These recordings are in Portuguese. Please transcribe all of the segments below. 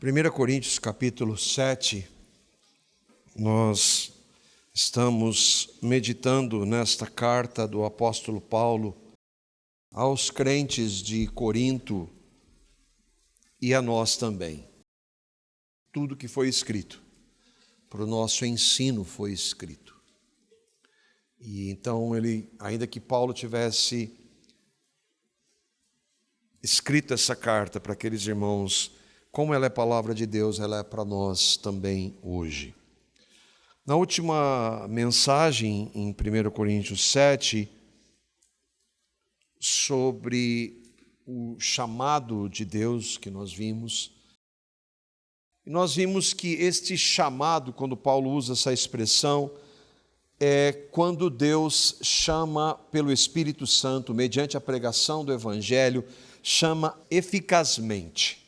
1 Coríntios capítulo 7, nós estamos meditando nesta carta do apóstolo Paulo aos crentes de Corinto e a nós também. Tudo que foi escrito, para o nosso ensino foi escrito. E então ainda que Paulo tivesse escrito essa carta para aqueles irmãos, como ela é palavra de Deus, ela é para nós também hoje. Na última mensagem, em 1 Coríntios 7, sobre o chamado de Deus que nós vimos que este chamado, quando Paulo usa essa expressão, é quando Deus chama pelo Espírito Santo, mediante a pregação do Evangelho, chama eficazmente.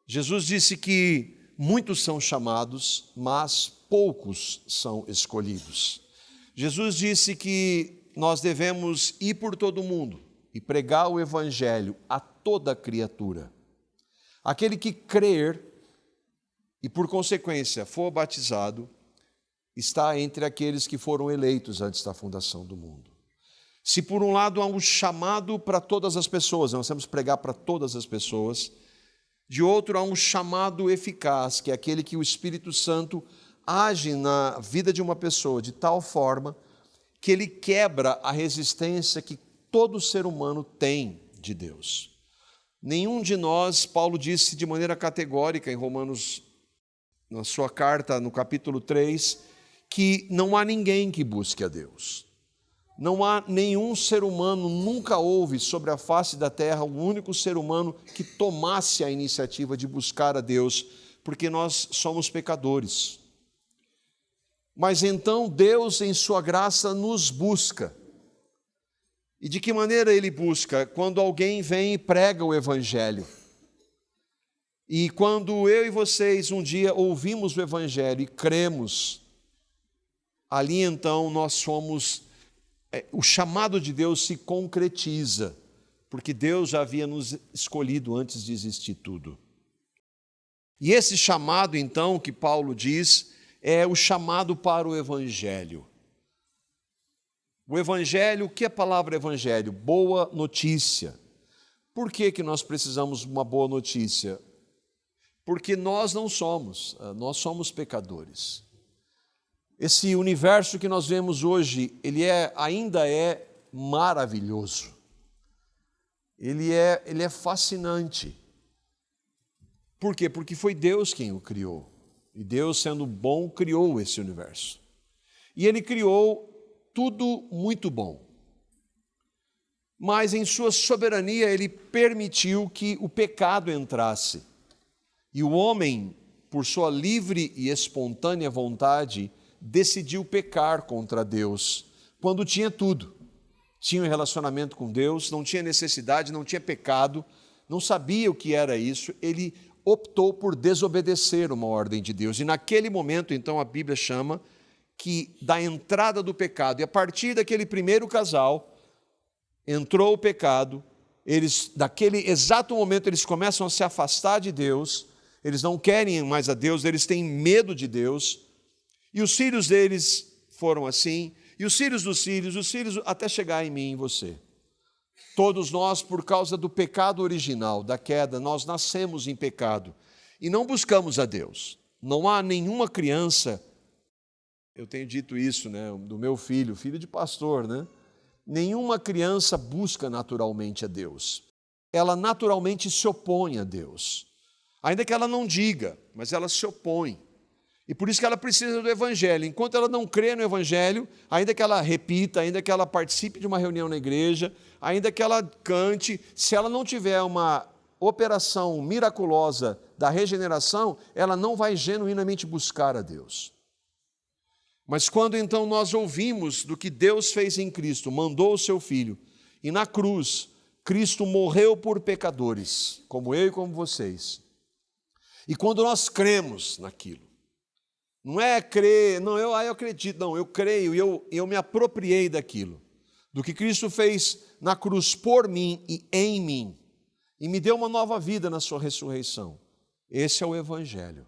Jesus disse que muitos são chamados, mas poucos são escolhidos. Jesus disse que nós devemos ir por todo o mundo e pregar o Evangelho a toda criatura. Aquele que crer e, por consequência, for batizado, está entre aqueles que foram eleitos antes da fundação do mundo. Se por um lado há um chamado para todas as pessoas, nós temos que pregar para todas as pessoas, de outro há um chamado eficaz, que é aquele que o Espírito Santo age na vida de uma pessoa de tal forma que ele quebra a resistência que todo ser humano tem de Deus. Nenhum de nós, Paulo disse de maneira categórica em Romanos, na sua carta, no capítulo 3, que não há ninguém que busque a Deus. Não há nenhum ser humano, nunca houve sobre a face da terra um único ser humano que tomasse a iniciativa de buscar a Deus, porque nós somos pecadores. Mas então Deus, em sua graça, nos busca. E de que maneira Ele busca? Quando alguém vem e prega o Evangelho. E quando eu e vocês um dia ouvimos o Evangelho e cremos, ali então nós somos... O chamado de Deus se concretiza, porque Deus já havia nos escolhido antes de existir tudo. E esse chamado, então, que Paulo diz, é o chamado para o Evangelho. O Evangelho, o que é a palavra Evangelho? Boa notícia. Por que nós precisamos de uma boa notícia? Porque nós somos pecadores. Esse universo que nós vemos hoje, ele ainda é maravilhoso. Ele é fascinante. Por quê? Porque foi Deus quem o criou. E Deus, sendo bom, criou esse universo. E Ele criou tudo muito bom. Mas em sua soberania, Ele permitiu que o pecado entrasse. E o homem, por sua livre e espontânea vontade, decidiu pecar contra Deus, quando tinha tudo. Tinha um relacionamento com Deus, não tinha necessidade, não tinha pecado, não sabia o que era isso, ele optou por desobedecer uma ordem de Deus. E naquele momento, então, a Bíblia chama que da entrada do pecado, e a partir daquele primeiro casal, entrou o pecado, naquele exato momento eles começam a se afastar de Deus, eles não querem mais a Deus, eles têm medo de Deus. E os filhos deles foram assim, e os filhos dos filhos, até chegar em mim e em você. Todos nós, por causa do pecado original, da queda, nós nascemos em pecado e não buscamos a Deus. Não há nenhuma criança, eu tenho dito isso, do meu filho de pastor, Nenhuma criança busca naturalmente a Deus. Ela naturalmente se opõe a Deus. Ainda que ela não diga, mas ela se opõe. E por isso que ela precisa do Evangelho. Enquanto ela não crê no Evangelho, ainda que ela repita, ainda que ela participe de uma reunião na igreja, ainda que ela cante, se ela não tiver uma operação miraculosa da regeneração, ela não vai genuinamente buscar a Deus. Mas quando então nós ouvimos do que Deus fez em Cristo, mandou o seu Filho, e na cruz, Cristo morreu por pecadores, como eu e como vocês. E quando nós cremos naquilo, não é crer, não, eu acredito, não, eu creio e eu me apropriei daquilo, do que Cristo fez na cruz por mim e em mim, e me deu uma nova vida na sua ressurreição. Esse é o Evangelho.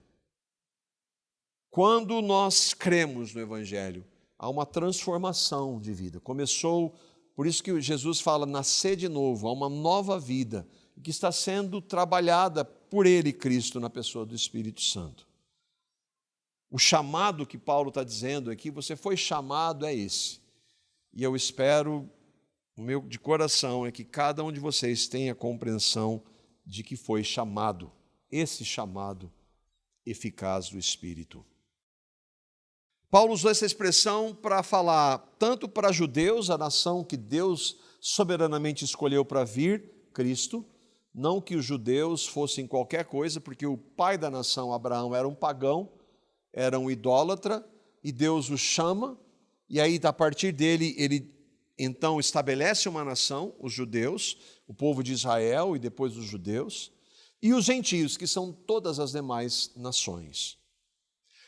Quando nós cremos no Evangelho, há uma transformação de vida. Começou, por isso que Jesus fala, nascer de novo, há uma nova vida que está sendo trabalhada por Ele, Cristo, na pessoa do Espírito Santo. O chamado que Paulo está dizendo aqui, você foi chamado, é esse. E eu espero, o meu de coração, é que cada um de vocês tenha compreensão de que foi chamado, esse chamado eficaz do Espírito. Paulo usou essa expressão para falar tanto para judeus, a nação que Deus soberanamente escolheu para vir, Cristo, não que os judeus fossem qualquer coisa, porque o pai da nação, Abraão, era um pagão, era um idólatra, e Deus o chama, e aí a partir dele, ele então estabelece uma nação, os judeus, o povo de Israel e depois os judeus, e os gentios, que são todas as demais nações.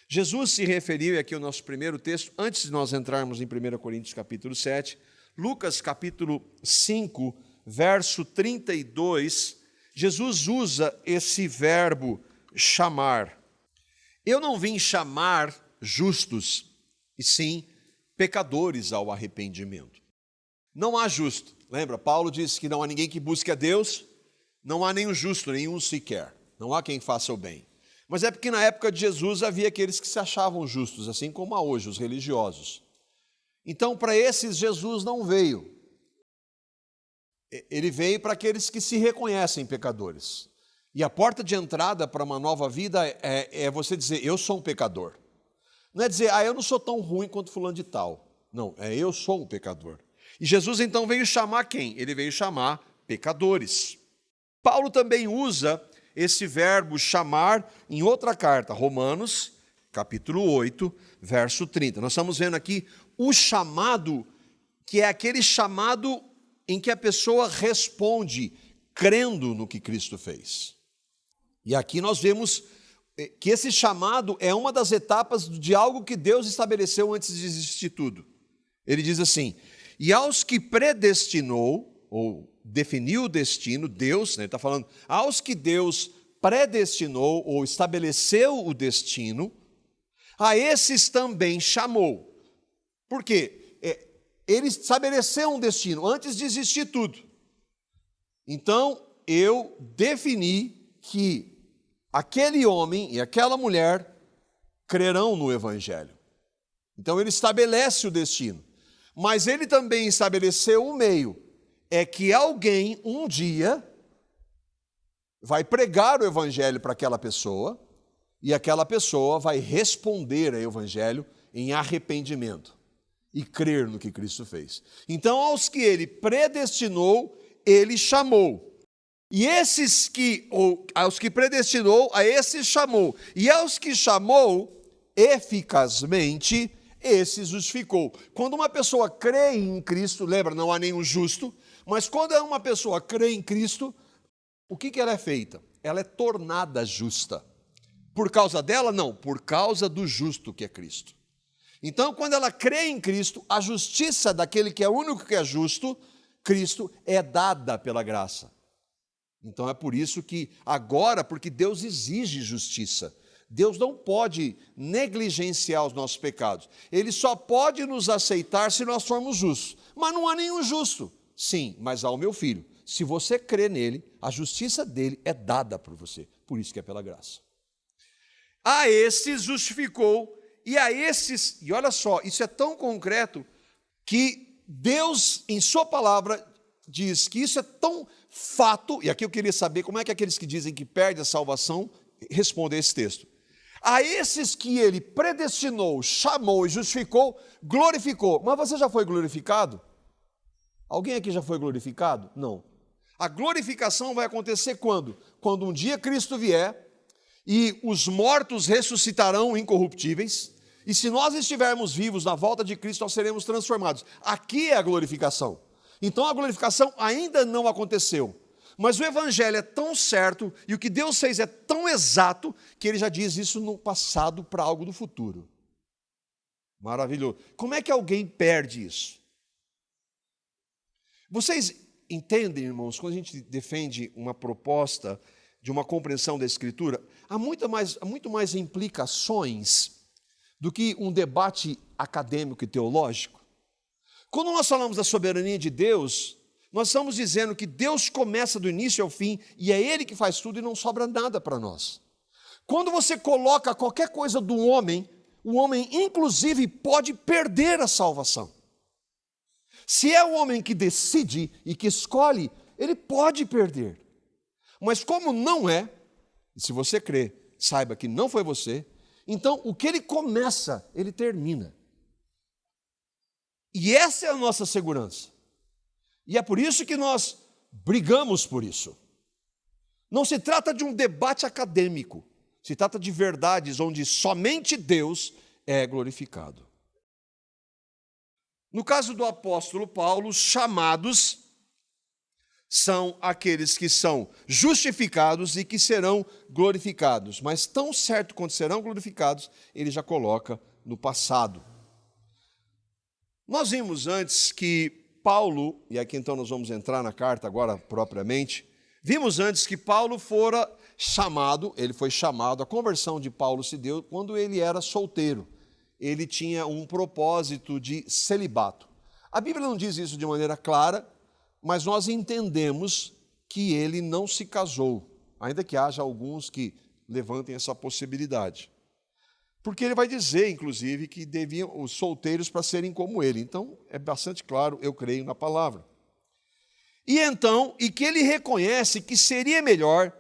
Jesus se referiu, e aqui é o nosso primeiro texto, antes de nós entrarmos em 1 Coríntios capítulo 7, Lucas capítulo 5, verso 32, Jesus usa esse verbo chamar. Eu não vim chamar justos, e sim pecadores ao arrependimento. Não há justo. Lembra, Paulo disse que não há ninguém que busque a Deus, não há nenhum justo, nenhum sequer. Não há quem faça o bem. Mas é porque na época de Jesus havia aqueles que se achavam justos, assim como há hoje, os religiosos. Então, para esses, Jesus não veio. Ele veio para aqueles que se reconhecem pecadores. E a porta de entrada para uma nova vida é você dizer, eu sou um pecador. Não é dizer, eu não sou tão ruim quanto fulano de tal. Não, eu sou um pecador. E Jesus então veio chamar quem? Ele veio chamar pecadores. Paulo também usa esse verbo chamar em outra carta, Romanos, capítulo 8, verso 30. Nós estamos vendo aqui o chamado, que é aquele chamado em que a pessoa responde crendo no que Cristo fez. E aqui nós vemos que esse chamado é uma das etapas de algo que Deus estabeleceu antes de existir tudo. Ele diz assim, e aos que predestinou, ou definiu o destino, Deus, ele está falando, aos que Deus predestinou ou estabeleceu o destino, a esses também chamou. Por quê? Ele estabeleceu um destino antes de existir tudo. Então, eu defini que aquele homem e aquela mulher crerão no Evangelho. Então, ele estabelece o destino. Mas ele também estabeleceu o meio. É que alguém, um dia, vai pregar o Evangelho para aquela pessoa e aquela pessoa vai responder ao Evangelho em arrependimento e crer no que Cristo fez. Então, aos que ele predestinou, ele chamou. E aos que predestinou, a esses chamou. E aos que chamou, eficazmente, esses justificou. Quando uma pessoa crê em Cristo, lembra, não há nenhum justo, mas quando uma pessoa crê em Cristo, o que ela é feita? Ela é tornada justa. Por causa dela? Não, por causa do justo que é Cristo. Então, quando ela crê em Cristo, a justiça daquele que é o único que é justo, Cristo, é dada pela graça. Então, é por isso que agora, porque Deus exige justiça, Deus não pode negligenciar os nossos pecados. Ele só pode nos aceitar se nós formos justos. Mas não há nenhum justo. Sim, mas há o meu filho. Se você crê nele, a justiça dele é dada por você. Por isso que é pela graça. A esses justificou, e a esses... E olha só, isso é tão concreto que Deus, em sua palavra, diz que isso é tão fato... E aqui eu queria saber como é que aqueles que dizem que perdem a salvação respondem a esse texto. A esses que ele predestinou, chamou e justificou, glorificou. Mas você já foi glorificado? Alguém aqui já foi glorificado? Não. A glorificação vai acontecer quando? Quando um dia Cristo vier e os mortos ressuscitarão incorruptíveis, e se nós estivermos vivos na volta de Cristo, nós seremos transformados. Aqui é a glorificação. Então a glorificação ainda não aconteceu. Mas o Evangelho é tão certo e o que Deus fez é tão exato que ele já diz isso no passado para algo do futuro. Maravilhoso. Como é que alguém perde isso? Vocês entendem, irmãos, quando a gente defende uma proposta de uma compreensão da Escritura, há muito mais implicações do que um debate acadêmico e teológico. Quando nós falamos da soberania de Deus, nós estamos dizendo que Deus começa do início ao fim e é Ele que faz tudo e não sobra nada para nós. Quando você coloca qualquer coisa do homem, o homem inclusive pode perder a salvação. Se é o homem que decide e que escolhe, ele pode perder. Mas como não é, e se você crê, saiba que não foi você, então o que ele começa, ele termina. E essa é a nossa segurança. E é por isso que nós brigamos por isso. Não se trata de um debate acadêmico, se trata de verdades onde somente Deus é glorificado. No caso do apóstolo Paulo, os chamados são aqueles que são justificados e que serão glorificados. Mas tão certo quanto serão glorificados, ele já coloca no passado. Nós vimos antes que Paulo, e aqui então nós vamos entrar na carta agora propriamente, vimos antes que Paulo fora chamado, ele foi chamado, a conversão de Paulo se deu quando ele era solteiro. Ele tinha um propósito de celibato. A Bíblia não diz isso de maneira clara, mas nós entendemos que ele não se casou, ainda que haja alguns que levantem essa possibilidade. Porque ele vai dizer, inclusive, que deviam os solteiros para serem como ele. Então, é bastante claro, eu creio na palavra. E que ele reconhece que seria melhor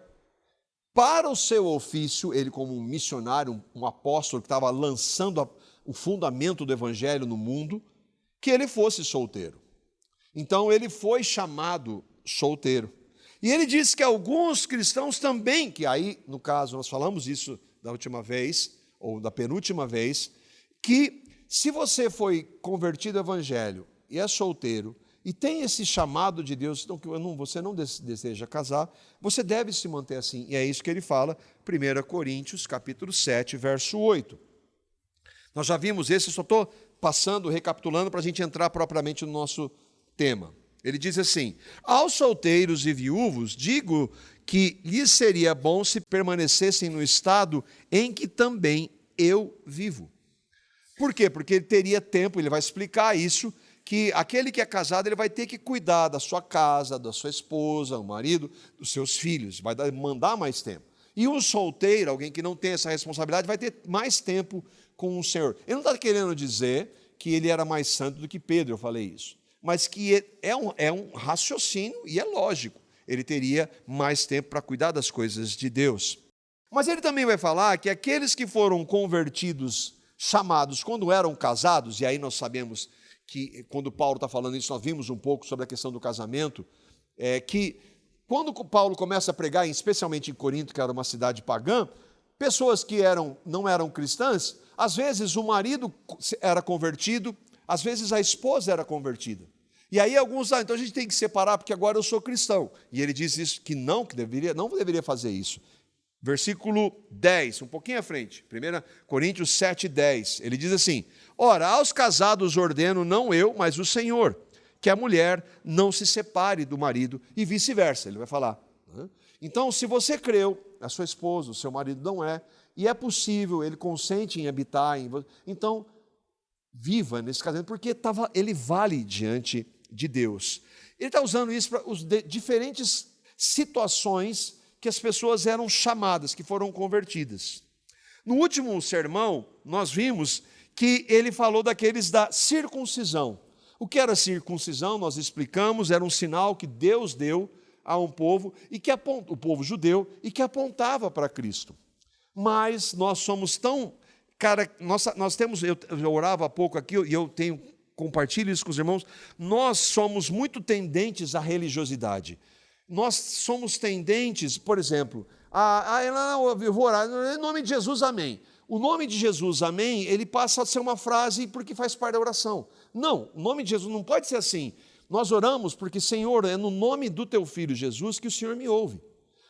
para o seu ofício, ele como um missionário, um apóstolo que estava lançando o fundamento do evangelho no mundo, que ele fosse solteiro. Então ele foi chamado solteiro. E ele diz que alguns cristãos também, que aí, no caso, nós falamos isso da última vez, ou da penúltima vez, que se você foi convertido ao evangelho e é solteiro, e tem esse chamado de Deus, então que você não deseja casar, você deve se manter assim. E é isso que ele fala, 1 Coríntios, capítulo 7, verso 8. Nós já vimos esse, só estou passando, recapitulando, para a gente entrar propriamente no nosso tema. Ele diz assim: aos solteiros e viúvos digo que lhes seria bom se permanecessem no estado em que também eu vivo. Por quê? Porque ele teria tempo, ele vai explicar isso, que aquele que é casado, ele vai ter que cuidar da sua casa, da sua esposa, o marido, dos seus filhos, vai demandar mais tempo. E um solteiro, alguém que não tem essa responsabilidade, vai ter mais tempo com o Senhor. Ele não está querendo dizer que ele era mais santo do que Pedro, eu falei isso, mas que é um raciocínio e é lógico. Ele teria mais tempo para cuidar das coisas de Deus. Mas ele também vai falar que aqueles que foram convertidos, chamados quando eram casados, e aí nós sabemos que quando Paulo está falando isso, nós vimos um pouco sobre a questão do casamento, que quando Paulo começa a pregar, especialmente em Corinto, que era uma cidade pagã, pessoas que não eram cristãs, às vezes o marido era convertido, às vezes a esposa era convertida. E aí alguns, então a gente tem que separar, porque agora eu sou cristão. E ele diz isso, que não deveria fazer isso. Versículo 10, um pouquinho à frente, 1 Coríntios 7, 10, ele diz assim: ora, aos casados ordeno, não eu, mas o Senhor, que a mulher não se separe do marido e vice-versa, ele vai falar. Então, se você creu, a sua esposa, o seu marido não é, e é possível, ele consente em habitar, então, viva nesse casamento, porque ele vale diante de Deus. Ele está usando isso para os diferentes situações que as pessoas eram chamadas, que foram convertidas. No último sermão, nós vimos que ele falou daqueles da circuncisão. O que era circuncisão, nós explicamos, era um sinal que Deus deu a um povo, o povo judeu, e que apontava para Cristo. Mas nós somos tão... nós temos, eu orava há pouco aqui, e eu compartilho isso com os irmãos, nós somos muito tendentes à religiosidade. Nós somos tendentes, por exemplo, eu vou orar, em nome de Jesus, amém. O nome de Jesus, amém, ele passa a ser uma frase porque faz parte da oração. Não, o nome de Jesus não pode ser assim. Nós oramos porque, Senhor, é no nome do teu Filho Jesus que o Senhor me ouve.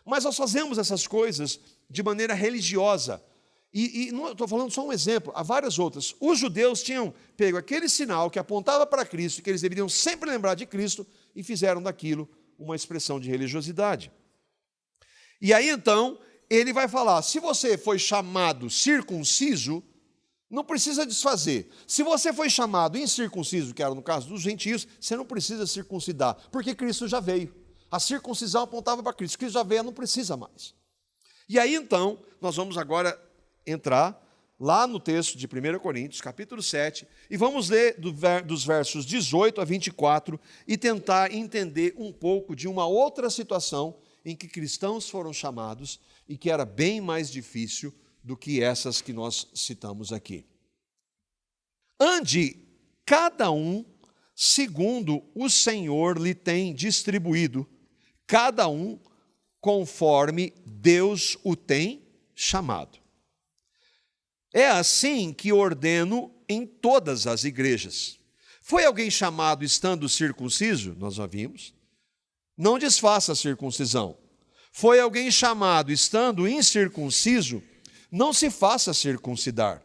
Mas nós fazemos essas coisas de maneira religiosa. E não estou falando só um exemplo, há várias outras. Os judeus tinham pego aquele sinal que apontava para Cristo, que eles deveriam sempre lembrar de Cristo, e fizeram daquilo uma expressão de religiosidade. E aí então, ele vai falar, se você foi chamado circunciso, não precisa desfazer. Se você foi chamado incircunciso, que era no caso dos gentios, você não precisa circuncidar, porque Cristo já veio. A circuncisão apontava para Cristo. Cristo já veio, não precisa mais. E aí então, nós vamos agora entrar lá no texto de 1 Coríntios, capítulo 7, e vamos ler dos versos 18 a 24 e tentar entender um pouco de uma outra situação em que cristãos foram chamados e que era bem mais difícil do que essas que nós citamos aqui. Ande cada um segundo o Senhor lhe tem distribuído, cada um conforme Deus o tem chamado. É assim que ordeno em todas as igrejas. Foi alguém chamado estando circunciso? Nós já vimos. Não desfaça a circuncisão. Foi alguém chamado estando incircunciso? Não se faça circuncidar.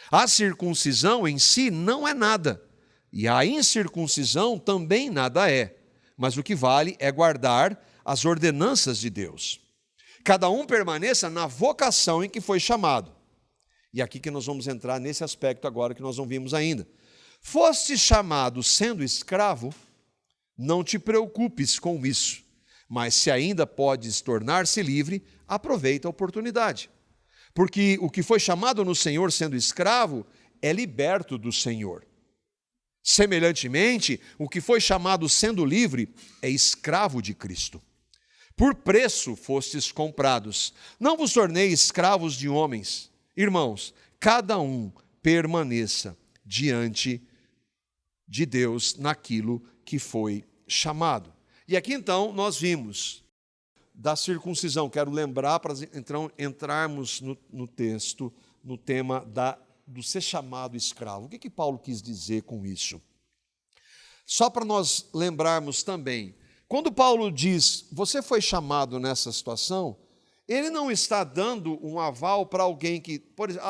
A circuncisão em si não é nada, e a incircuncisão também nada é. Mas o que vale é guardar as ordenanças de Deus. Cada um permaneça na vocação em que foi chamado. E aqui que nós vamos entrar nesse aspecto agora que nós não vimos ainda. Foste chamado sendo escravo? Não te preocupes com isso, mas se ainda podes tornar-se livre, aproveita a oportunidade. Porque o que foi chamado no Senhor sendo escravo é liberto do Senhor. Semelhantemente, o que foi chamado sendo livre é escravo de Cristo. Por preço fostes comprados. Não vos tornei escravos de homens. Irmãos, cada um permaneça diante de Deus naquilo que foi chamado. E aqui então nós vimos da circuncisão. Quero lembrar para entrarmos no texto, no tema do ser chamado escravo. O que Paulo quis dizer com isso? Só para nós lembrarmos também, quando Paulo diz, você foi chamado nessa situação, ele não está dando um aval para alguém que,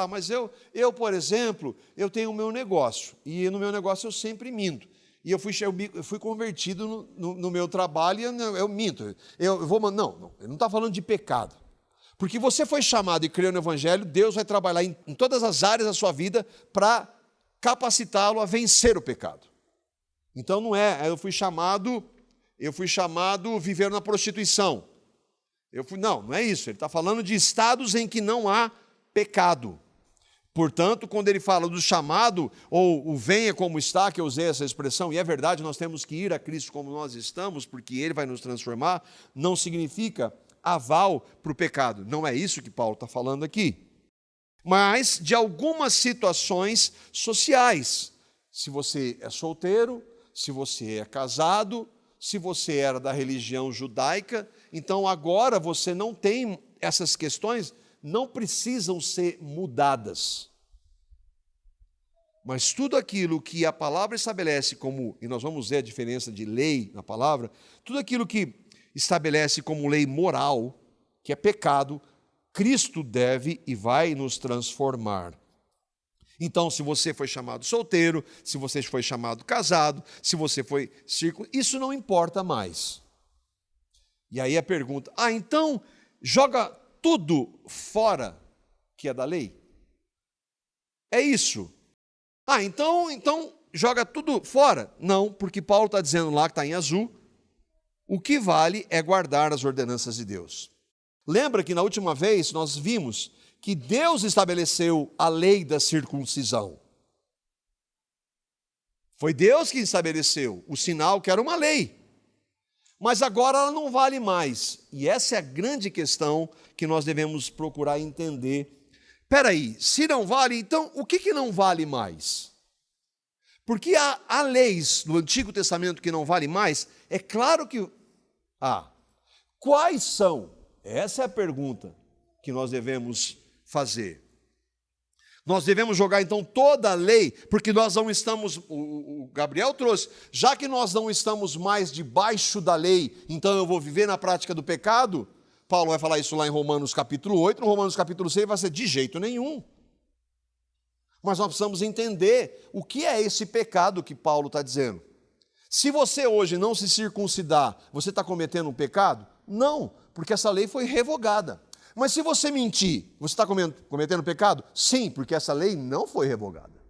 mas eu, por exemplo, eu tenho o meu negócio, e no meu negócio eu sempre minto. E eu fui convertido no meu trabalho e eu minto. Não, ele não está falando de pecado. Porque você foi chamado e creu no Evangelho, Deus vai trabalhar em todas as áreas da sua vida para capacitá-lo a vencer o pecado. Então não é, eu fui chamado viver na prostituição. Não é isso, ele está falando de estados em que não há pecado. Portanto, quando ele fala do chamado, ou o venha como está, que eu usei essa expressão, e é verdade, nós temos que ir a Cristo como nós estamos, porque Ele vai nos transformar, não significa aval para o pecado. Não é isso que Paulo está falando aqui. Mas de algumas situações sociais. Se você é solteiro, se você é casado, se você era da religião judaica, então agora você não tem essas questões, não precisam ser mudadas. Mas tudo aquilo que a palavra estabelece como, e nós vamos ver a diferença de lei na palavra, tudo aquilo que estabelece como lei moral, que é pecado, Cristo deve e vai nos transformar. Então, se você foi chamado solteiro, se você foi chamado casado, se você foi circuncidado, isso não importa mais. E aí a pergunta, então joga tudo fora que é da lei? É isso. Então joga tudo fora? Não, porque Paulo está dizendo lá, que está em azul, o que vale é guardar as ordenanças de Deus. Lembra que na última vez nós vimos que Deus estabeleceu a lei da circuncisão. Foi Deus que estabeleceu o sinal, que era uma lei. Mas agora ela não vale mais. E essa é a grande questão que nós devemos procurar entender. Espera aí, se não vale, então o que não vale mais? Porque há leis do Antigo Testamento que não valem mais. É claro que... quais são? Essa é a pergunta que nós devemos fazer. Nós devemos jogar então toda a lei, porque nós não estamos, o Gabriel trouxe, já que nós não estamos mais debaixo da lei, então eu vou viver na prática do pecado. Paulo vai falar isso lá em Romanos capítulo 8, no Romanos capítulo 6 vai ser de jeito nenhum. Mas nós precisamos entender o que é esse pecado que Paulo está dizendo. Se você hoje não se circuncidar, você está cometendo um pecado? Não, porque essa lei foi revogada. Mas se você mentir, você está cometendo pecado? Sim, porque essa lei não foi revogada.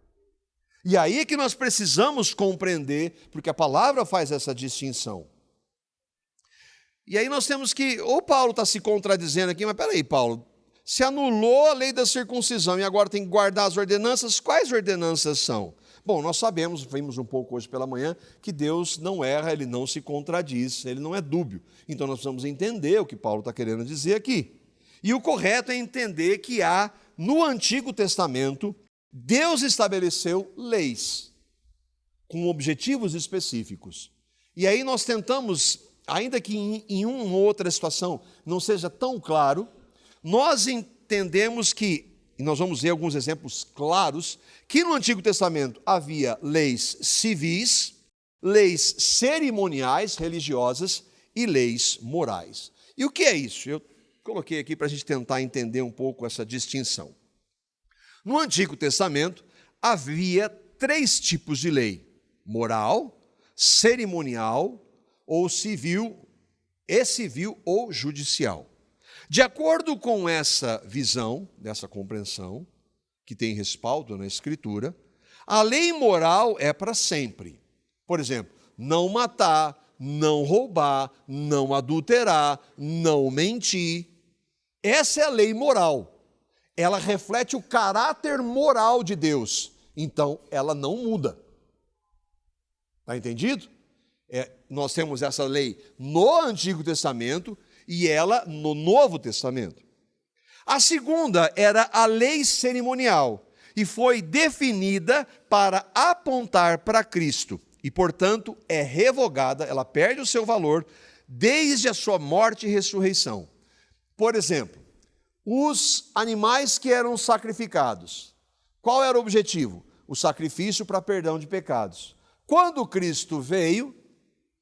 E aí é que nós precisamos compreender, porque a palavra faz essa distinção. E aí nós temos que, ou Paulo está se contradizendo aqui, mas peraí, Paulo, se anulou a lei da circuncisão e agora tem que guardar as ordenanças, quais ordenanças são? Bom, nós sabemos, vimos um pouco hoje pela manhã, que Deus não erra, Ele não se contradiz, Ele não é dúbio. Então nós precisamos entender o que Paulo está querendo dizer aqui. E o correto é entender que há, no Antigo Testamento, Deus estabeleceu leis com objetivos específicos. E aí nós tentamos, ainda que em uma ou outra situação não seja tão claro, nós entendemos que, e nós vamos ver alguns exemplos claros, que no Antigo Testamento havia leis civis, leis cerimoniais, religiosas e leis morais. E o que é isso? Eu coloquei aqui para a gente tentar entender um pouco essa distinção. No Antigo Testamento havia 3 tipos de lei: moral, cerimonial ou civil ou judicial. De acordo com essa visão, dessa compreensão, que tem respaldo na Escritura, a lei moral é para sempre. Por exemplo, não matar, não roubar, não adulterar, não mentir. Essa é a lei moral. Ela reflete o caráter moral de Deus. Então, ela não muda. Está entendido? Nós temos essa lei no Antigo Testamento e ela no Novo Testamento. A segunda era a lei cerimonial e foi definida para apontar para Cristo e, portanto, é revogada, ela perde o seu valor desde a sua morte e ressurreição. Por exemplo, os animais que eram sacrificados, qual era o objetivo? O sacrifício para perdão de pecados. Quando Cristo veio,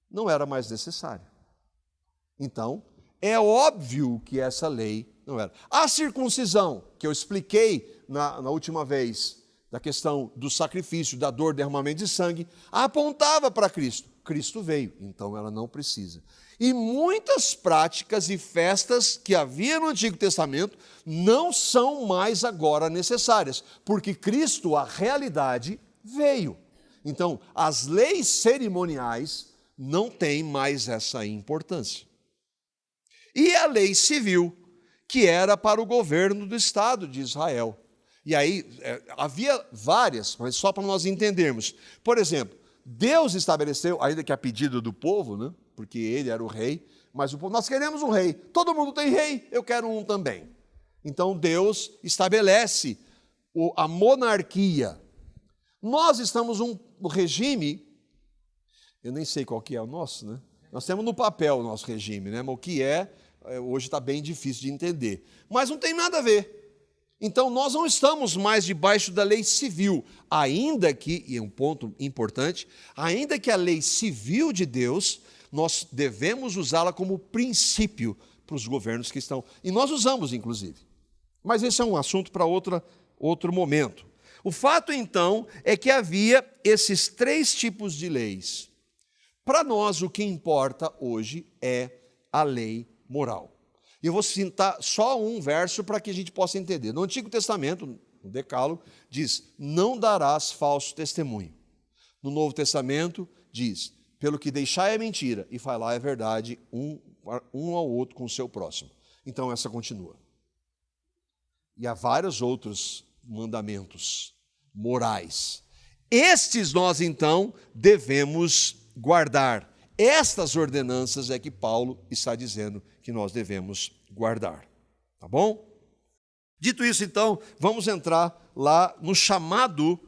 não era mais necessário. Então, é óbvio que essa lei não era. A circuncisão, que eu expliquei na última vez, da questão do sacrifício, da dor, derramamento de sangue, apontava para Cristo. Cristo veio, então ela não precisa. E muitas práticas e festas que havia no Antigo Testamento não são mais agora necessárias, porque Cristo, a realidade, veio. Então, as leis cerimoniais não têm mais essa importância. E a lei civil, que era para o governo do Estado de Israel. E aí, havia várias, mas só para nós entendermos. Por exemplo, Deus estabeleceu, ainda que a pedido do povo, né? Porque ele era o rei, mas o povo, nós queremos um rei. Todo mundo tem rei, eu quero um também. Então, Deus estabelece a monarquia. Nós estamos num regime, eu nem sei qual que é o nosso, né? Nós temos no papel o nosso regime, né? Mas o que hoje está bem difícil de entender. Mas não tem nada a ver. Então, nós não estamos mais debaixo da lei civil, ainda que, e é um ponto importante, ainda que a lei civil de Deus, nós devemos usá-la como princípio para os governos que estão. E nós usamos, inclusive. Mas esse é um assunto para outro momento. O fato, então, é que havia esses 3 tipos de leis. Para nós, o que importa hoje é a lei moral. E eu vou citar só um verso para que a gente possa entender. No Antigo Testamento, no Decálogo, diz: não darás falso testemunho. No Novo Testamento, diz: pelo que deixar é mentira e falar é verdade, um ao outro com o seu próximo. Então, essa continua. E há vários outros mandamentos morais. Estes nós, então, devemos guardar. Estas ordenanças é que Paulo está dizendo que nós devemos guardar. Tá bom? Dito isso, então, vamos entrar lá no chamado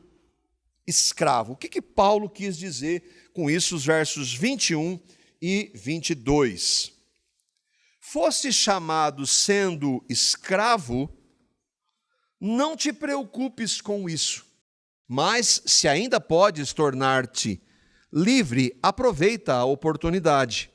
escravo. O que Paulo quis dizer com isso, os versos 21 e 22. Fosse chamado sendo escravo, não te preocupes com isso, mas se ainda podes tornar-te livre, aproveita a oportunidade.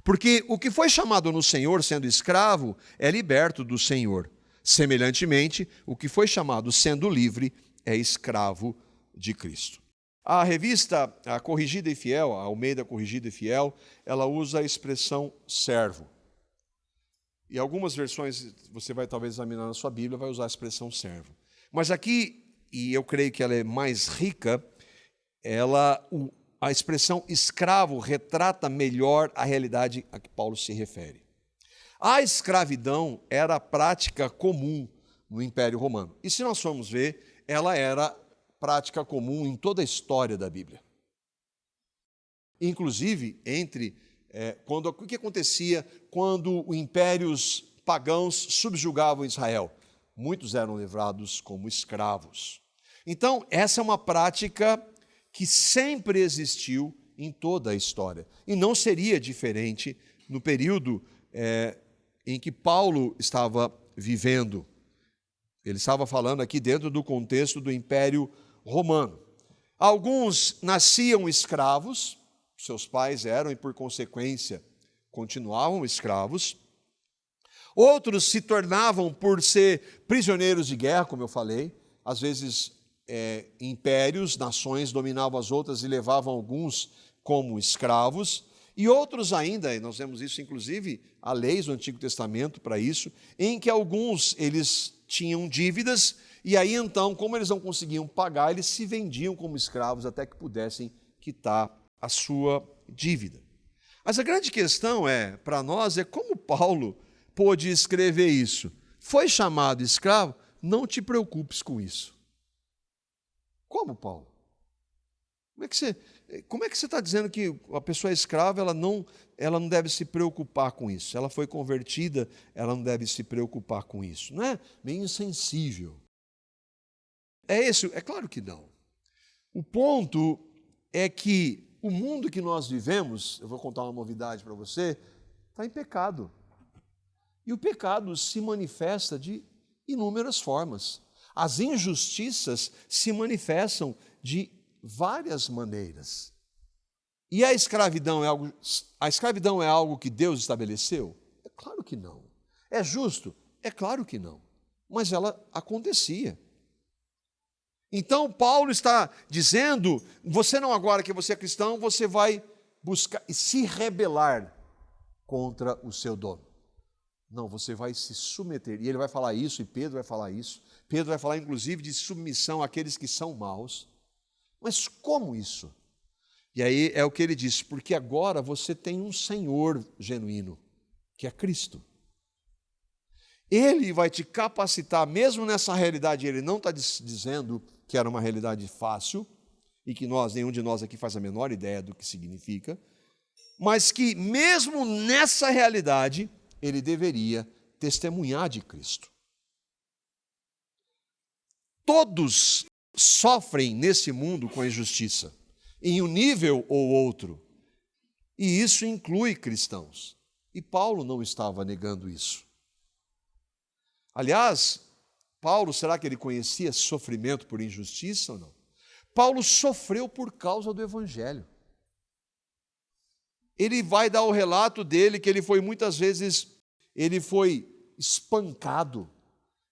Porque o que foi chamado no Senhor sendo escravo é liberto do Senhor. Semelhantemente, o que foi chamado sendo livre é escravo de Cristo. A revista a Corrigida e Fiel, a Almeida Corrigida e Fiel, ela usa a expressão servo. E algumas versões, você vai talvez examinar na sua Bíblia, vai usar a expressão servo. Mas aqui, e eu creio que ela é mais rica, a expressão escravo retrata melhor a realidade a que Paulo se refere. A escravidão era a prática comum no Império Romano. E se nós formos ver, ela era prática comum em toda a história da Bíblia. Inclusive, o que acontecia quando os impérios pagãos subjugavam Israel? Muitos eram levados como escravos. Então, essa é uma prática que sempre existiu em toda a história. E não seria diferente no período em que Paulo estava vivendo. Ele estava falando aqui dentro do contexto do Império Romano. Alguns nasciam escravos, seus pais eram e, por consequência, continuavam escravos. Outros se tornavam por ser prisioneiros de guerra, como eu falei. Às vezes, impérios, nações dominavam as outras e levavam alguns como escravos. E outros ainda, e nós vemos isso inclusive, há leis do Antigo Testamento para isso, em que alguns eles tinham dívidas, e aí então, como eles não conseguiam pagar, eles se vendiam como escravos até que pudessem quitar a sua dívida. Mas a grande questão para nós, como Paulo pôde escrever isso. Foi chamado escravo? Não te preocupes com isso. Como, Paulo? Como é que você está dizendo que a pessoa é escrava, ela não deve se preocupar com isso? Ela foi convertida, ela não deve se preocupar com isso. Não é meio insensível? É claro que não. O ponto é que o mundo que nós vivemos, eu vou contar uma novidade para você, está em pecado. E o pecado se manifesta de inúmeras formas. As injustiças se manifestam de várias maneiras. E a escravidão é algo que Deus estabeleceu? É claro que não. É justo? É claro que não. Mas ela acontecia. Então, Paulo está dizendo, você não agora que você é cristão, você vai buscar e se rebelar contra o seu dono. Não, você vai se submeter. E ele vai falar isso, e Pedro vai falar isso. Pedro vai falar, inclusive, de submissão àqueles que são maus. Mas como isso? E aí é o que ele diz, porque agora você tem um Senhor genuíno, que é Cristo. Ele vai te capacitar, mesmo nessa realidade, ele não está dizendo que era uma realidade fácil, e que nenhum de nós aqui faz a menor ideia do que significa, mas que mesmo nessa realidade, ele deveria testemunhar de Cristo. Todos sofrem nesse mundo com a injustiça, em um nível ou outro, e isso inclui cristãos. E Paulo não estava negando isso. Aliás, Paulo, será que ele conhecia sofrimento por injustiça ou não? Paulo sofreu por causa do Evangelho. Ele vai dar o relato dele que ele foi muitas vezes, ele foi espancado,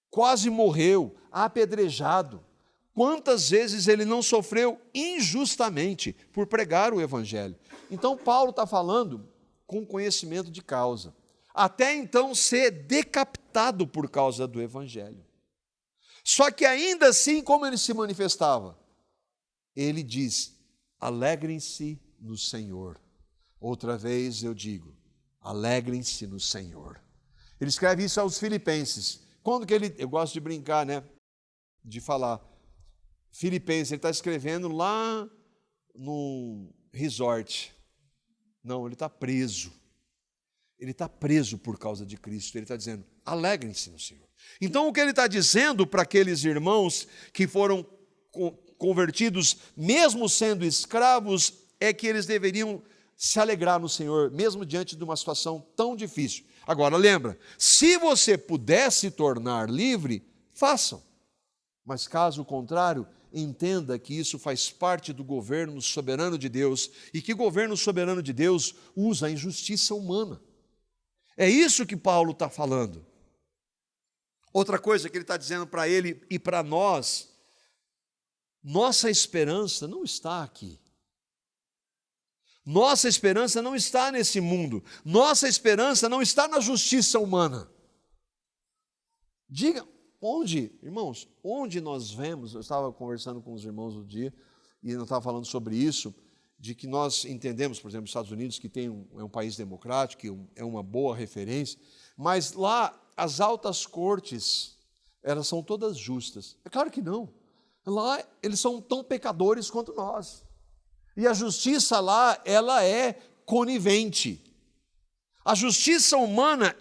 quase morreu, apedrejado. Quantas vezes ele não sofreu injustamente por pregar o Evangelho? Então Paulo está falando com conhecimento de causa. Até então ser decapitado por causa do Evangelho. Só que ainda assim, como ele se manifestava? Ele diz, alegrem-se no Senhor. Outra vez eu digo, alegrem-se no Senhor. Ele escreve isso aos filipenses. Eu gosto de brincar, de falar. Filipenses, ele está escrevendo lá num resort. Não, ele está preso. Ele está preso por causa de Cristo. Ele está dizendo, alegrem-se no Senhor. Então, o que ele está dizendo para aqueles irmãos que foram convertidos, mesmo sendo escravos, é que eles deveriam se alegrar no Senhor, mesmo diante de uma situação tão difícil. Agora, lembra, se você puder se tornar livre, façam. Mas, caso contrário, entenda que isso faz parte do governo soberano de Deus e que o governo soberano de Deus usa a injustiça humana. É isso que Paulo está falando. Outra coisa que ele está dizendo para ele e para nós, nossa esperança não está aqui. Nossa esperança não está nesse mundo. Nossa esperança não está na justiça humana. Diga, irmãos, onde nós vemos, eu estava conversando com os irmãos no dia, e eu estava falando sobre isso, de que nós entendemos, por exemplo, os Estados Unidos, que é um país democrático, que é uma boa referência, mas lá as altas cortes, elas são todas justas. É claro que não. Lá eles são tão pecadores quanto nós. E a justiça lá, ela é conivente. A justiça humana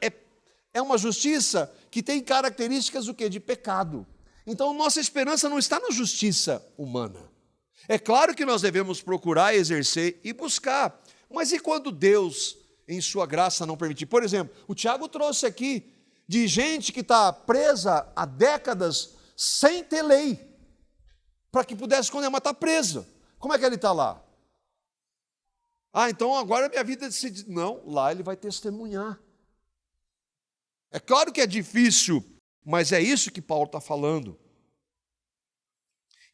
é uma justiça que tem características do quê? De pecado. Então, nossa esperança não está na justiça humana. É claro que nós devemos procurar, exercer e buscar. Mas e quando Deus, em sua graça, não permitir? Por exemplo, o Tiago trouxe aqui de gente que está presa há décadas sem ter lei, para que pudesse condenar, mas está presa. Como é que ele está lá? Então agora minha vida decide. Não, lá ele vai testemunhar. É claro que é difícil, mas é isso que Paulo está falando.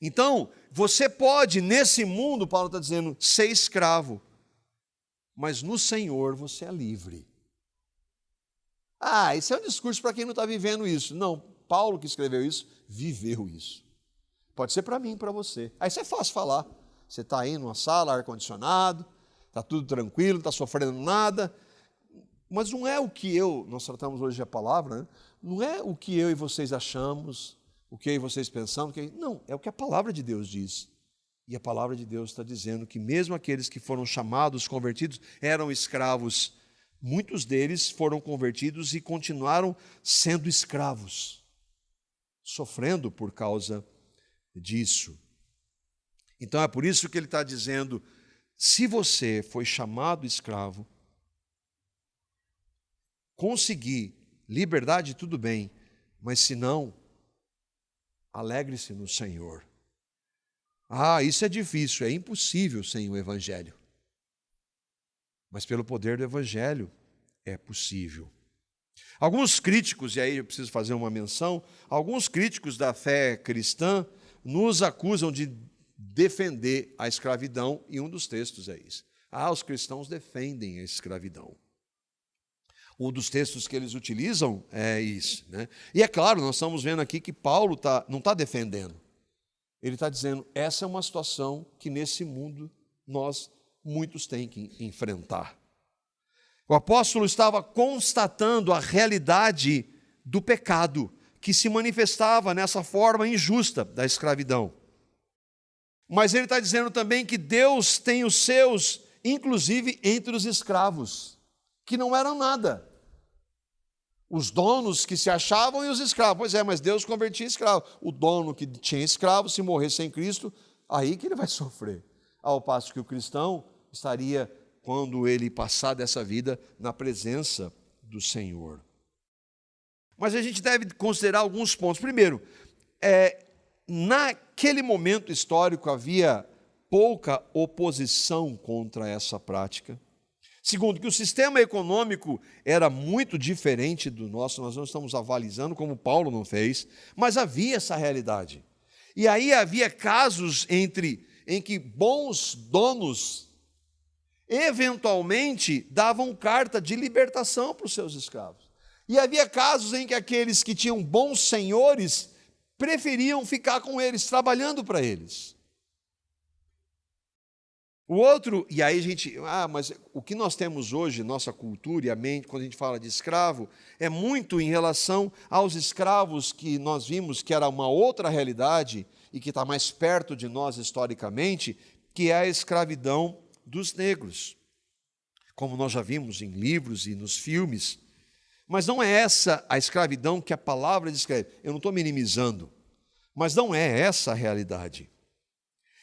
Então, você pode, nesse mundo, Paulo está dizendo, ser escravo, mas no Senhor você é livre. Isso é um discurso para quem não está vivendo isso. Não, Paulo que escreveu isso, viveu isso. Pode ser para mim, para você. Isso é fácil falar. Você está aí numa sala, ar-condicionado, está tudo tranquilo, não está sofrendo nada, mas não é o que nós tratamos hoje a palavra, né? Não é o que eu e vocês achamos, o que eu e vocês pensamos, não, é o que a palavra de Deus diz. E a palavra de Deus está dizendo que mesmo aqueles que foram chamados, convertidos, eram escravos. Muitos deles foram convertidos e continuaram sendo escravos, sofrendo por causa disso. Então é por isso que ele está dizendo, se você foi chamado escravo, conseguir liberdade, tudo bem, mas se não, alegre-se no Senhor. Isso é difícil, é impossível sem o Evangelho. Mas pelo poder do Evangelho é possível. Alguns críticos, e aí eu preciso fazer uma menção, alguns críticos da fé cristã nos acusam de defender a escravidão, e um dos textos é isso. Os cristãos defendem a escravidão. Um dos textos que eles utilizam é isso, né? E é claro, nós estamos vendo aqui que Paulo não está defendendo. Ele está dizendo, essa é uma situação que nesse mundo muitos têm que enfrentar. O apóstolo estava constatando a realidade do pecado que se manifestava nessa forma injusta da escravidão. Mas ele está dizendo também que Deus tem os seus, inclusive entre os escravos, que não eram nada. Os donos que se achavam e os escravos. Pois é, mas Deus convertia escravo. O dono que tinha escravo, se morrer sem Cristo, aí que ele vai sofrer. Ao passo que o cristão estaria, quando ele passar dessa vida, na presença do Senhor. Mas a gente deve considerar alguns pontos. Primeiro, naquele momento histórico havia pouca oposição contra essa prática. Segundo, que o sistema econômico era muito diferente do nosso, nós não estamos avalizando como Paulo não fez, mas havia essa realidade. E aí havia casos em que bons donos eventualmente davam carta de libertação para os seus escravos. E havia casos em que aqueles que tinham bons senhores preferiam ficar com eles, trabalhando para eles. O outro, e aí a gente, mas o que nós temos hoje, nossa cultura e a mente, quando a gente fala de escravo, é muito em relação aos escravos que nós vimos que era uma outra realidade e que está mais perto de nós historicamente, que é a escravidão dos negros, como nós já vimos em livros e nos filmes. Mas não é essa a escravidão que a palavra descreve. Eu não estou minimizando, mas não é essa a realidade.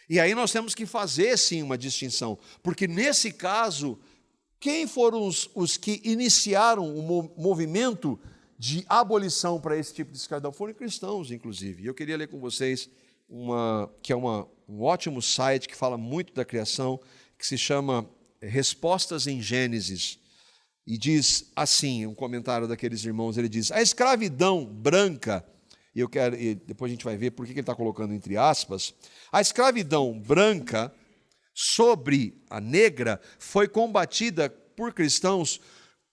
E aí nós temos que fazer, sim, uma distinção, porque nesse caso, quem foram os que iniciaram o movimento de abolição para esse tipo de escravidão? Foram cristãos, inclusive. E eu queria ler com vocês um ótimo site que fala muito da criação, que se chama Respostas em Gênesis. E diz assim, um comentário daqueles irmãos, ele diz, a escravidão branca, e depois a gente vai ver por que ele está colocando entre aspas, a escravidão branca sobre a negra foi combatida por cristãos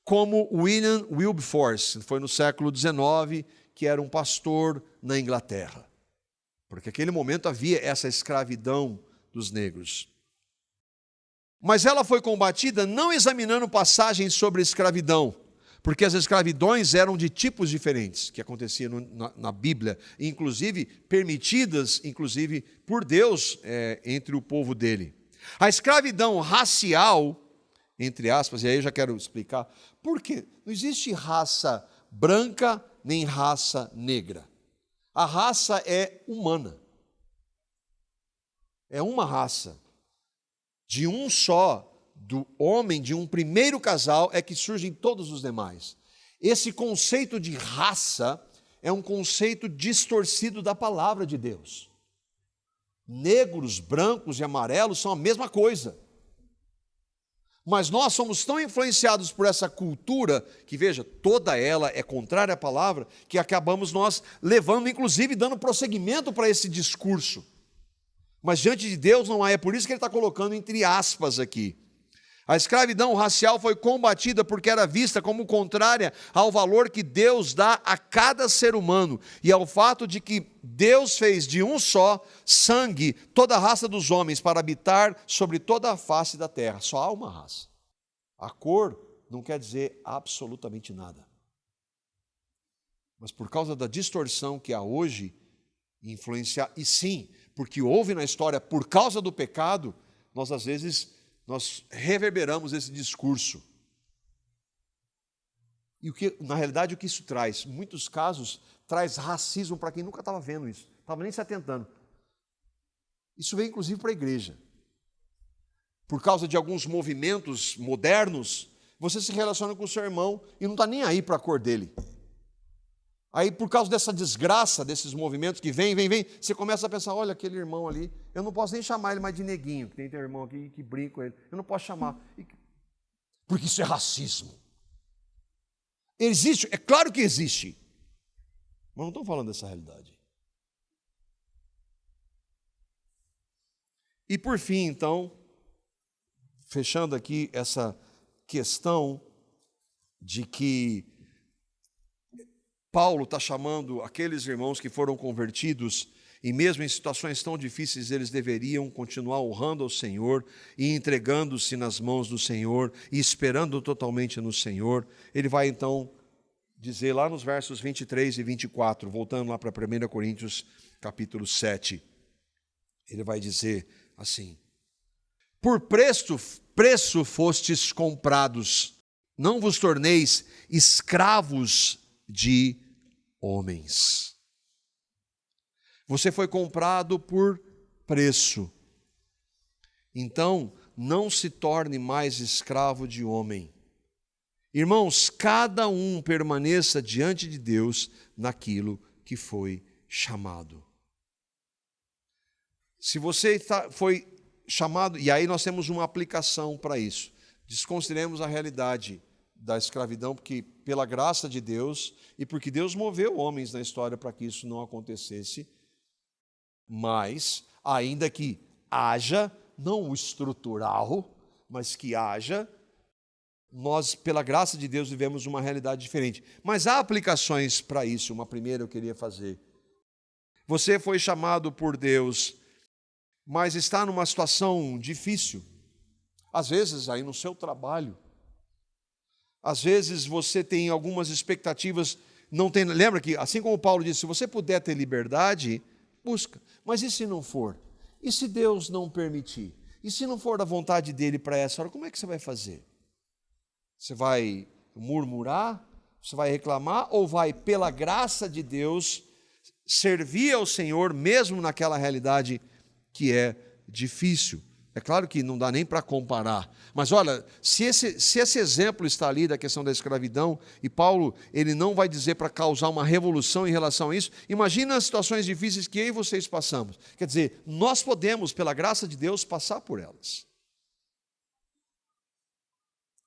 como William Wilberforce, foi no século XIX, que era um pastor na Inglaterra. Porque naquele momento havia essa escravidão dos negros. Mas ela foi combatida não examinando passagens sobre escravidão, porque as escravidões eram de tipos diferentes, que aconteciam na Bíblia, inclusive permitidas, inclusive por Deus, entre o povo dele. A escravidão racial, entre aspas, e aí eu já quero explicar, por quê? Não existe raça branca nem raça negra. A raça é humana. É uma raça. De um só, do homem, de um primeiro casal, é que surgem todos os demais. Esse conceito de raça é um conceito distorcido da palavra de Deus. Negros, brancos e amarelos são a mesma coisa. Mas nós somos tão influenciados por essa cultura, que veja, toda ela é contrária à palavra, que acabamos nós levando, inclusive, dando prosseguimento para esse discurso. Mas diante de Deus não há, é por isso que ele está colocando entre aspas aqui. A escravidão racial foi combatida porque era vista como contrária ao valor que Deus dá a cada ser humano e ao fato de que Deus fez de um só sangue toda a raça dos homens para habitar sobre toda a face da terra. Só há uma raça. A cor não quer dizer absolutamente nada. Mas por causa da distorção que há hoje, influenciar, e sim, porque houve na história, por causa do pecado, nós às vezes reverberamos esse discurso. E na realidade o que isso traz? Em muitos casos, traz racismo para quem nunca estava vendo isso, estava nem se atentando. Isso veio inclusive para a igreja. Por causa de alguns movimentos modernos, você se relaciona com o seu irmão e não está nem aí para a cor dele. Aí, por causa dessa desgraça, desses movimentos que vem, você começa a pensar, olha, aquele irmão ali, eu não posso nem chamar ele mais de neguinho, que tem um irmão aqui que brinca com ele, eu não posso chamar, porque isso é racismo. Existe, é claro que existe, mas não estou falando dessa realidade. E por fim, então, fechando aqui essa questão de que Paulo está chamando aqueles irmãos que foram convertidos e mesmo em situações tão difíceis eles deveriam continuar honrando ao Senhor e entregando-se nas mãos do Senhor e esperando totalmente no Senhor. Ele vai então dizer lá nos versos 23 e 24, voltando lá para 1 Coríntios capítulo 7, ele vai dizer assim: por preço fostes comprados, não vos torneis escravos de homens. Você foi comprado por preço. Então, não se torne mais escravo de homem. Irmãos, cada um permaneça diante de Deus naquilo que foi chamado. Se você foi chamado, e aí nós temos uma aplicação para isso. Desconsideremos a realidade da escravidão, porque pela graça de Deus e porque Deus moveu homens na história para que isso não acontecesse, mas ainda que haja, não o estrutural, mas que haja, nós, pela graça de Deus, vivemos uma realidade diferente. Mas há aplicações para isso. Uma primeira eu queria fazer. Você foi chamado por Deus, mas está numa situação difícil. Às vezes, aí no seu trabalho, às vezes você tem algumas expectativas, não tem. Lembra que, assim como Paulo disse, se você puder ter liberdade, busca. Mas e se não for? E se Deus não permitir? E se não for da vontade dele para essa hora, como é que você vai fazer? Você vai murmurar? Você vai reclamar? Ou vai, pela graça de Deus, servir ao Senhor, mesmo naquela realidade que é difícil? É claro que não dá nem para comparar, mas olha, se esse exemplo está ali da questão da escravidão, e Paulo ele não vai dizer para causar uma revolução em relação a isso, imagina as situações difíceis que eu e vocês passamos. Quer dizer, nós podemos, pela graça de Deus, passar por elas.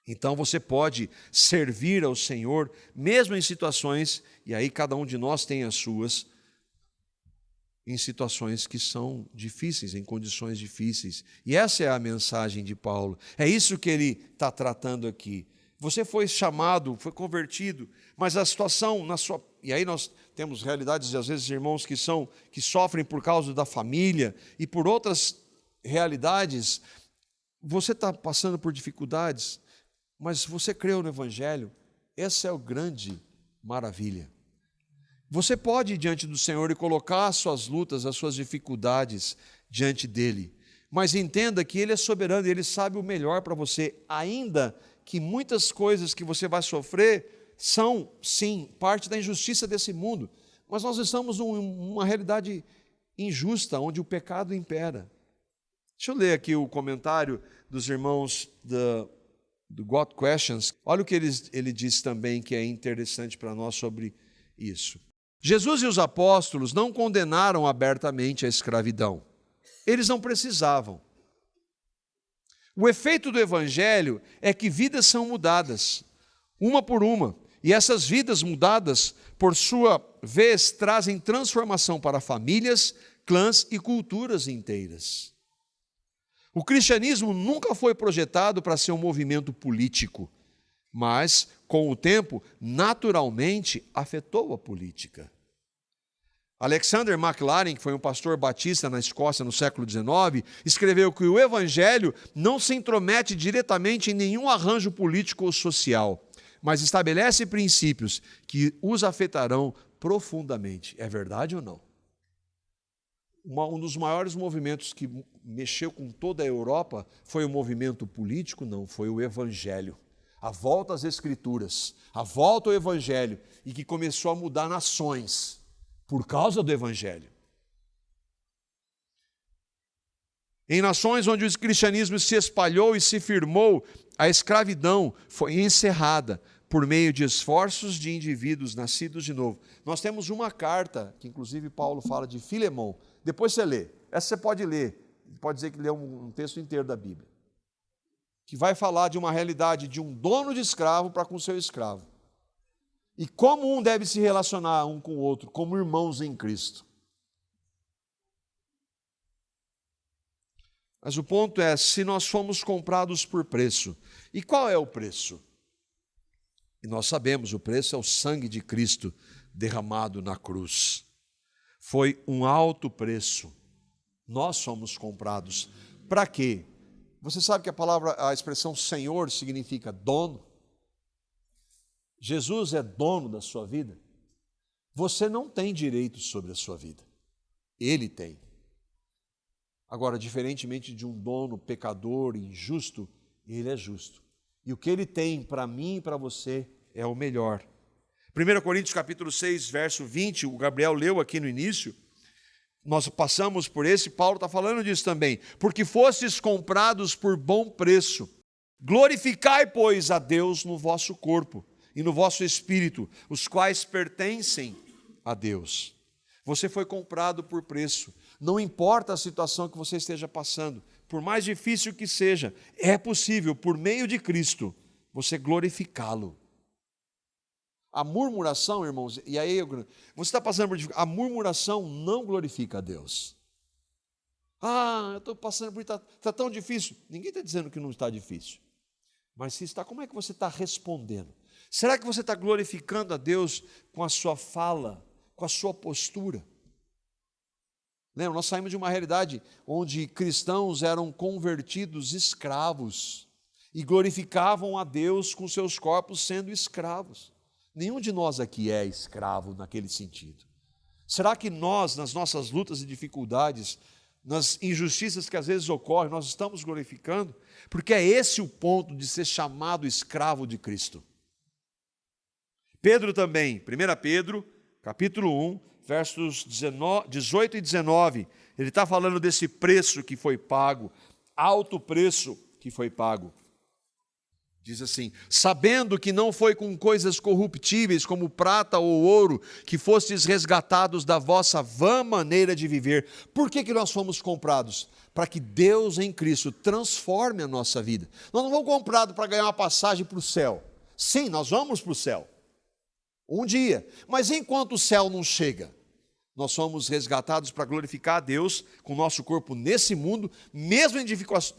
Então você pode servir ao Senhor, mesmo em situações, e aí cada um de nós tem as suas, em situações que são difíceis, em condições difíceis. E essa é a mensagem de Paulo. É isso que ele está tratando aqui. Você foi chamado, foi convertido, mas a situação na sua... E aí nós temos realidades, às vezes, irmãos que sofrem por causa da família e por outras realidades. Você está passando por dificuldades, mas você creu no Evangelho. Essa é a grande maravilha. Você pode ir diante do Senhor e colocar as suas lutas, as suas dificuldades diante dEle. Mas entenda que Ele é soberano e Ele sabe o melhor para você, ainda que muitas coisas que você vai sofrer são, sim, parte da injustiça desse mundo. Mas nós estamos numa realidade injusta, onde o pecado impera. Deixa eu ler aqui o comentário dos irmãos do God Questions. Olha o que ele diz também, que é interessante para nós sobre isso. Jesus e os apóstolos não condenaram abertamente a escravidão. Eles não precisavam. O efeito do Evangelho é que vidas são mudadas, uma por uma, e essas vidas mudadas, por sua vez, trazem transformação para famílias, clãs e culturas inteiras. O cristianismo nunca foi projetado para ser um movimento político, mas, com o tempo, naturalmente afetou a política. Alexander MacLaren, que foi um pastor batista na Escócia no século XIX, escreveu que o Evangelho não se intromete diretamente em nenhum arranjo político ou social, mas estabelece princípios que os afetarão profundamente. É verdade ou não? Um dos maiores movimentos que mexeu com toda a Europa foi o movimento político? Não, foi o Evangelho. A volta às Escrituras, a volta ao Evangelho, e que começou a mudar nações por causa do Evangelho. Em nações onde o cristianismo se espalhou e se firmou, a escravidão foi encerrada por meio de esforços de indivíduos nascidos de novo. Nós temos uma carta, que inclusive Paulo fala de Filemão. Depois você lê. Essa você pode ler. Pode dizer que lê um texto inteiro da Bíblia. Que vai falar de uma realidade de um dono de escravo para com seu escravo. E como um deve se relacionar um com o outro, como irmãos em Cristo. Mas o ponto é, se nós fomos comprados por preço, e qual é o preço? E nós sabemos, o preço é o sangue de Cristo derramado na cruz. Foi um alto preço. Nós somos comprados. Para quê? Você sabe que a expressão Senhor significa dono? Jesus é dono da sua vida? Você não tem direito sobre a sua vida. Ele tem. Agora, diferentemente de um dono pecador, injusto, ele é justo. E o que ele tem para mim e para você é o melhor. 1 Coríntios capítulo 6, verso 20, o Gabriel leu aqui no início, nós passamos por esse, Paulo está falando disso também. Porque fostes comprados por bom preço. Glorificai, pois, a Deus no vosso corpo e no vosso espírito, os quais pertencem a Deus. Você foi comprado por preço. Não importa a situação que você esteja passando, por mais difícil que seja, é possível, por meio de Cristo, você glorificá-lo. A murmuração, irmãos, e aí você está passando por dificuldade, a murmuração não glorifica a Deus. Eu estou passando por isso, está tão difícil. Ninguém está dizendo que não está difícil. Mas se está, como é que você está respondendo? Será que você está glorificando a Deus com a sua fala, com a sua postura? Lembra, nós saímos de uma realidade onde cristãos eram convertidos escravos e glorificavam a Deus com seus corpos sendo escravos. Nenhum de nós aqui é escravo naquele sentido. Será que nós, nas nossas lutas e dificuldades, nas injustiças que às vezes ocorrem, nós estamos glorificando? Porque é esse o ponto de ser chamado escravo de Cristo. Pedro também, 1 Pedro, capítulo 1, versos 18 e 19, ele está falando desse preço que foi pago, alto preço que foi pago. Diz assim: sabendo que não foi com coisas corruptíveis como prata ou ouro que fostes resgatados da vossa vã maneira de viver. Por que nós fomos comprados? Para que Deus em Cristo transforme a nossa vida. Nós não fomos comprados para ganhar uma passagem para o céu. Sim, nós vamos para o céu. Um dia. Mas enquanto o céu não chega, Nós somos resgatados para glorificar a Deus com o nosso corpo nesse mundo, mesmo em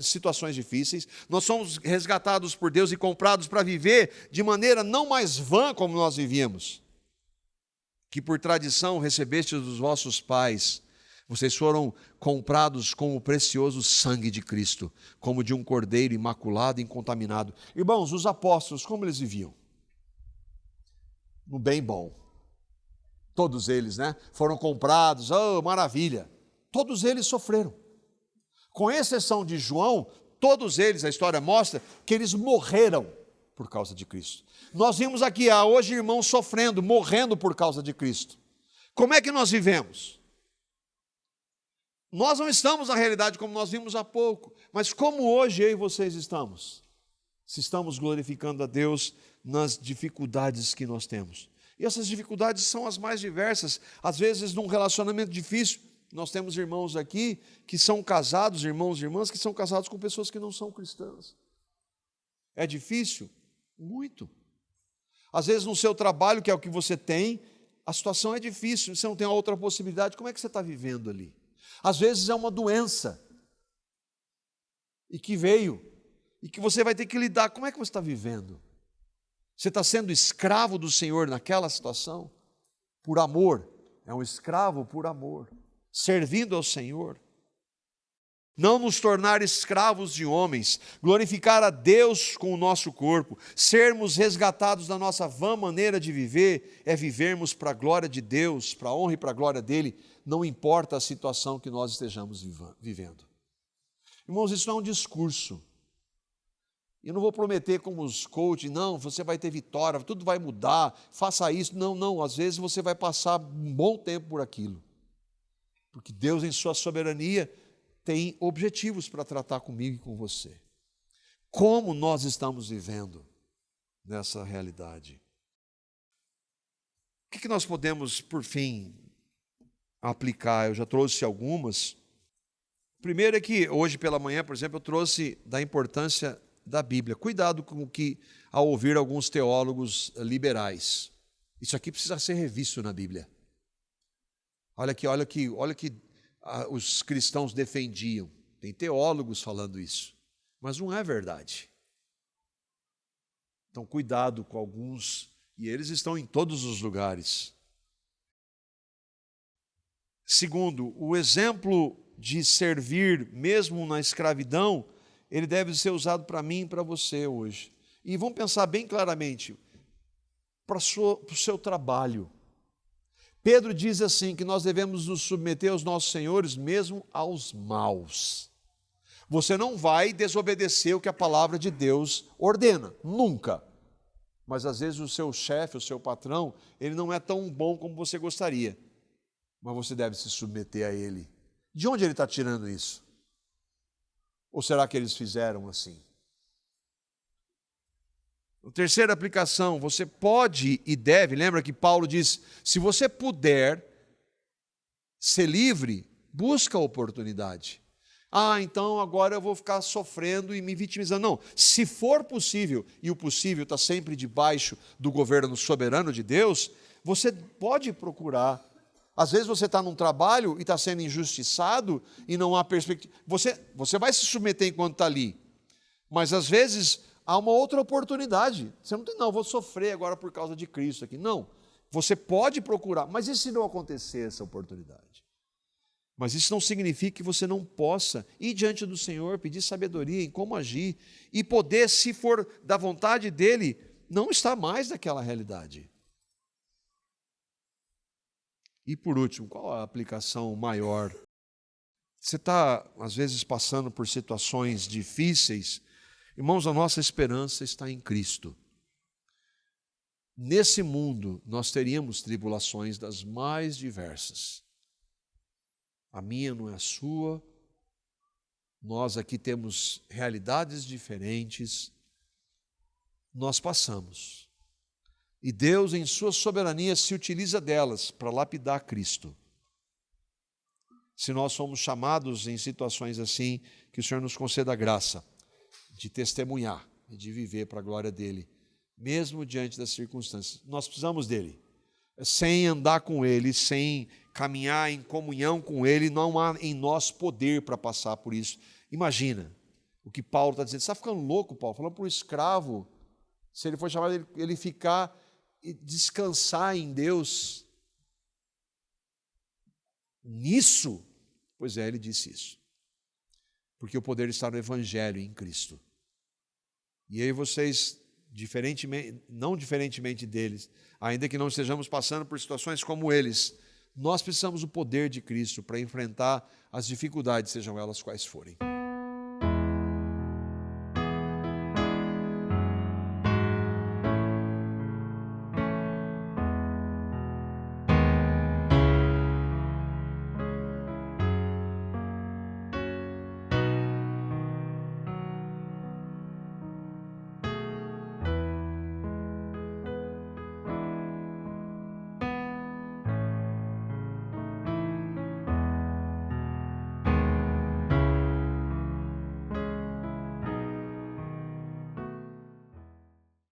situações difíceis. Nós somos resgatados por Deus e comprados para viver de maneira não mais vã como nós vivíamos. Que por tradição recebestes dos vossos pais, vocês foram comprados com o precioso sangue de Cristo, como de um cordeiro imaculado e incontaminado. Irmãos, os apóstolos, como eles viviam? No bem bom. Todos eles, né? Foram comprados, oh, maravilha. Todos eles sofreram. Com exceção de João, todos eles, a história mostra, que eles morreram por causa de Cristo. Nós vimos aqui, hoje irmãos sofrendo, morrendo por causa de Cristo. Como é que nós vivemos? Nós não estamos na realidade como nós vimos há pouco, mas como hoje eu e vocês estamos? Se estamos glorificando a Deus nas dificuldades que nós temos. E essas dificuldades são as mais diversas. Às vezes, num relacionamento difícil, nós temos irmãos aqui que são casados, irmãos e irmãs, que são casados com pessoas que não são cristãs. É difícil? Muito. Às vezes, no seu trabalho, que é o que você tem, a situação é difícil, você não tem outra possibilidade. Como é que você está vivendo ali? Às vezes, é uma doença e que veio e que você vai ter que lidar. Como é que você está vivendo? Você está sendo escravo do Senhor naquela situação? Por amor. É um escravo por amor. Servindo ao Senhor. Não nos tornar escravos de homens. Glorificar a Deus com o nosso corpo. Sermos resgatados da nossa vã maneira de viver. É vivermos para a glória de Deus, para a honra e para a glória dEle. Não importa a situação que nós estejamos vivendo. Irmãos, isso não é um discurso. Eu não vou prometer como os coaches, não, você vai ter vitória, tudo vai mudar, faça isso. Não, às vezes você vai passar um bom tempo por aquilo. Porque Deus, em sua soberania, tem objetivos para tratar comigo e com você. Como nós estamos vivendo nessa realidade? O que nós podemos, por fim, aplicar? Eu já trouxe algumas. Primeiro é que, hoje pela manhã, por exemplo, eu trouxe da importância da Bíblia. Cuidado com o que, ao ouvir alguns teólogos liberais. Isso aqui precisa ser revisto na Bíblia. Olha que os cristãos defendiam. Tem teólogos falando isso. Mas não é verdade. Então, cuidado com alguns, e eles estão em todos os lugares. Segundo, o exemplo de servir mesmo na escravidão, ele deve ser usado para mim e para você hoje. E vamos pensar bem claramente, para o seu trabalho. Pedro diz assim, que nós devemos nos submeter aos nossos senhores, mesmo aos maus. Você não vai desobedecer o que a palavra de Deus ordena, nunca. Mas às vezes o seu chefe, o seu patrão, ele não é tão bom como você gostaria. Mas você deve se submeter a ele. De onde ele está tirando isso? Ou será que eles fizeram assim? A terceira aplicação, você pode e deve, lembra que Paulo diz, se você puder ser livre, busca a oportunidade. Então agora eu vou ficar sofrendo e me vitimizando. Não, se for possível, e o possível está sempre debaixo do governo soberano de Deus, você pode procurar. Às vezes você está num trabalho e está sendo injustiçado e não há perspectiva. Você vai se submeter enquanto está ali. Mas às vezes há uma outra oportunidade. Você não tem, vou sofrer agora por causa de Cristo aqui. Não, você pode procurar. Mas e se não acontecer essa oportunidade? Mas isso não significa que você não possa ir diante do Senhor, pedir sabedoria em como agir e poder, se for da vontade dEle, não estar mais naquela realidade. E por último, qual a aplicação maior? Você está, às vezes, passando por situações difíceis. Irmãos, a nossa esperança está em Cristo. Nesse mundo, nós teríamos tribulações das mais diversas. A minha não é a sua. Nós aqui temos realidades diferentes. Nós passamos. E Deus, em sua soberania, se utiliza delas para lapidar Cristo. Se nós somos chamados em situações assim, que o Senhor nos conceda a graça de testemunhar e de viver para a glória dEle, mesmo diante das circunstâncias. Nós precisamos dEle, sem andar com Ele, sem caminhar em comunhão com Ele, não há em nós poder para passar por isso. Imagina o que Paulo está dizendo. Você está ficando louco, Paulo? Falando para um escravo, se ele for chamado, ele ficar e descansar em Deus. Nisso, pois é, ele disse isso. Porque o poder está no Evangelho, em Cristo. E aí vocês, não diferentemente deles, ainda que não estejamos passando por situações como eles, nós precisamos do poder de Cristo para enfrentar as dificuldades, sejam elas quais forem.